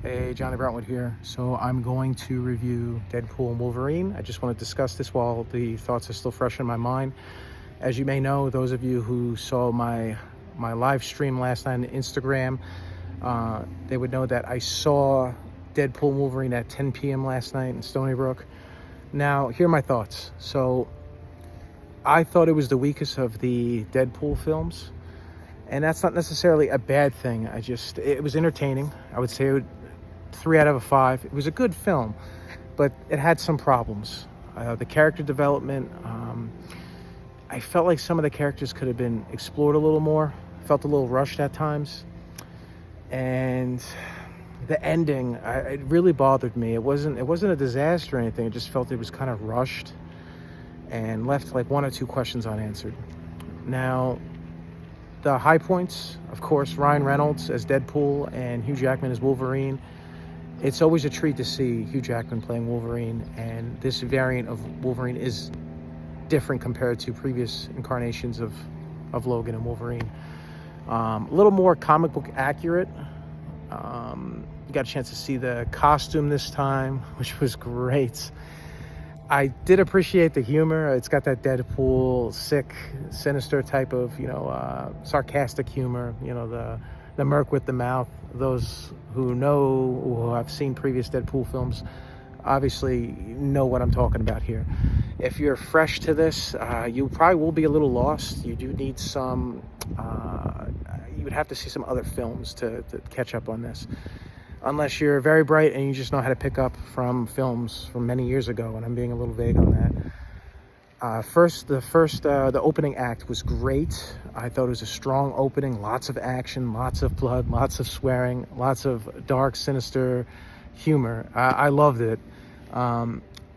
Hey, Johnny Brownwood here. So I'm going to review Deadpool and Wolverine. I just want to discuss this while the thoughts are still fresh in my mind. As you may know, those of you who saw my live stream last night on Instagram, they would know that I saw Deadpool and Wolverine at 10 p.m. last night in Stony Brook. Now, here are my thoughts. So I thought it was the weakest of the Deadpool films. And that's not necessarily a bad thing. It was entertaining. I would say 3 out of 5. It was a good film, but it had some problems. The character development, I felt like some of the characters could have been explored a little more. Felt a little rushed at times. And the ending, it really bothered me. It wasn't a disaster or anything. I just felt it was kind of rushed and left like 1 or 2 questions unanswered. Now, the high points, of course, Ryan Reynolds as Deadpool and Hugh Jackman as Wolverine. It's always a treat to see Hugh Jackman playing Wolverine, and this variant of Wolverine is different compared to previous incarnations of Logan and Wolverine. A little more comic book accurate. Got a chance to see the costume this time, which was great. I did appreciate the humor. It's got that Deadpool, sick, sinister type of, sarcastic humor. The Merc with the mouth. Those who know or have seen previous Deadpool films obviously know what I'm talking about here. If you're fresh to this, you probably will be a little lost. You do need some, you would have to see some other films to catch up on this. Unless you're very bright and you just know how to pick up from films from many years ago, and I'm being a little vague on that. The opening act was great. I thought it was a strong opening, lots of action, lots of blood, lots of swearing, lots of dark, sinister humor. I loved it.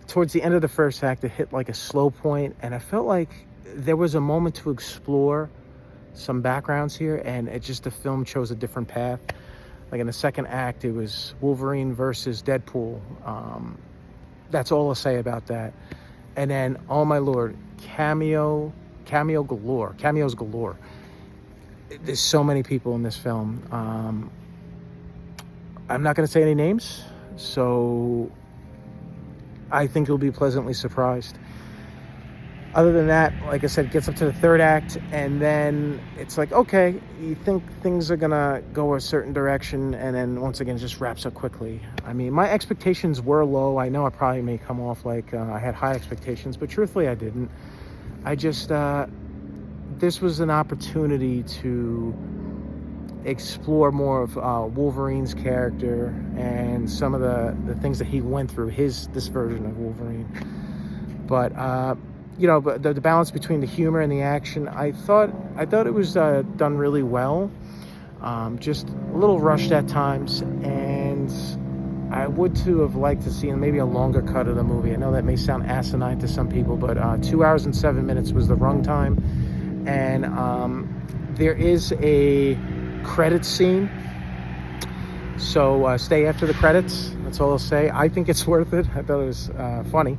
Towards the end of the first act, it hit like a slow point, and I felt like there was a moment to explore some backgrounds here, and the film chose a different path. Like in the second act, it was Wolverine versus Deadpool. That's all I'll say about that. And then, oh my Lord, cameos galore. There's so many people in this film. I'm not going to say any names, so I think you'll be pleasantly surprised. Other than that, like I said, it gets up to the third act, and then it's like, okay, you think things are gonna go a certain direction, and then once again, it just wraps up quickly. I mean, my expectations were low. I know I probably may come off like I had high expectations, but truthfully, I didn't. This was an opportunity to explore more of Wolverine's character and some of the things that he went through, this version of Wolverine. But but the balance between the humor and the action, I thought it was done really well. Just a little rushed at times, and I would too have liked to see maybe a longer cut of the movie. I know that may sound asinine to some people, but 2 hours and 7 minutes was the runtime, and there is a credit scene. So stay after the credits. That's all I'll say. I think it's worth it. I thought it was funny.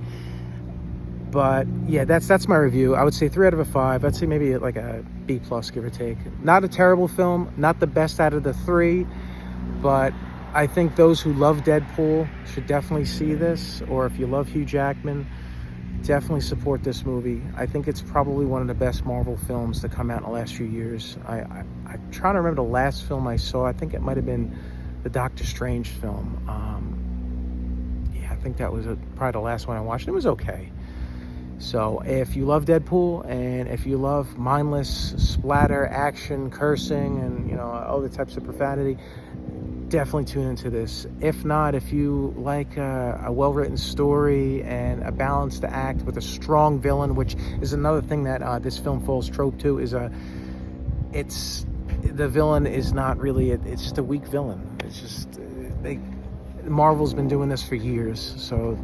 But yeah, that's my review. I would say 3 out of 5. I'd say maybe like a B+, give or take. Not a terrible film, not the best out of the 3, but I think those who love Deadpool should definitely see this. Or if you love Hugh Jackman, definitely support this movie. I think it's probably one of the best Marvel films to come out in the last few years. I'm trying to remember the last film I saw. I think it might have been the Doctor Strange film. I think that was probably the last one I watched. It was okay. So if you love Deadpool, and if you love mindless splatter, action, cursing, and other types of profanity, definitely tune into this. If not, if you like a well-written story and a balanced act with a strong villain, which is another thing that this film falls trope to, is the villain is not really it's just a weak villain. It's just Marvel's been doing this for years, so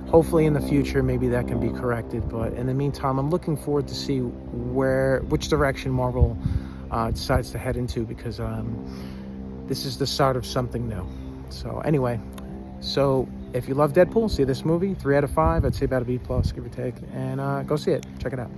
hopefully in the future, maybe that can be corrected. But in the meantime, I'm looking forward to see which direction Marvel decides to head into, because this is the start of something new. So anyway, if you love Deadpool, see this movie. 3 out of 5. I'd say about a B+, give or take. And go see it. Check it out.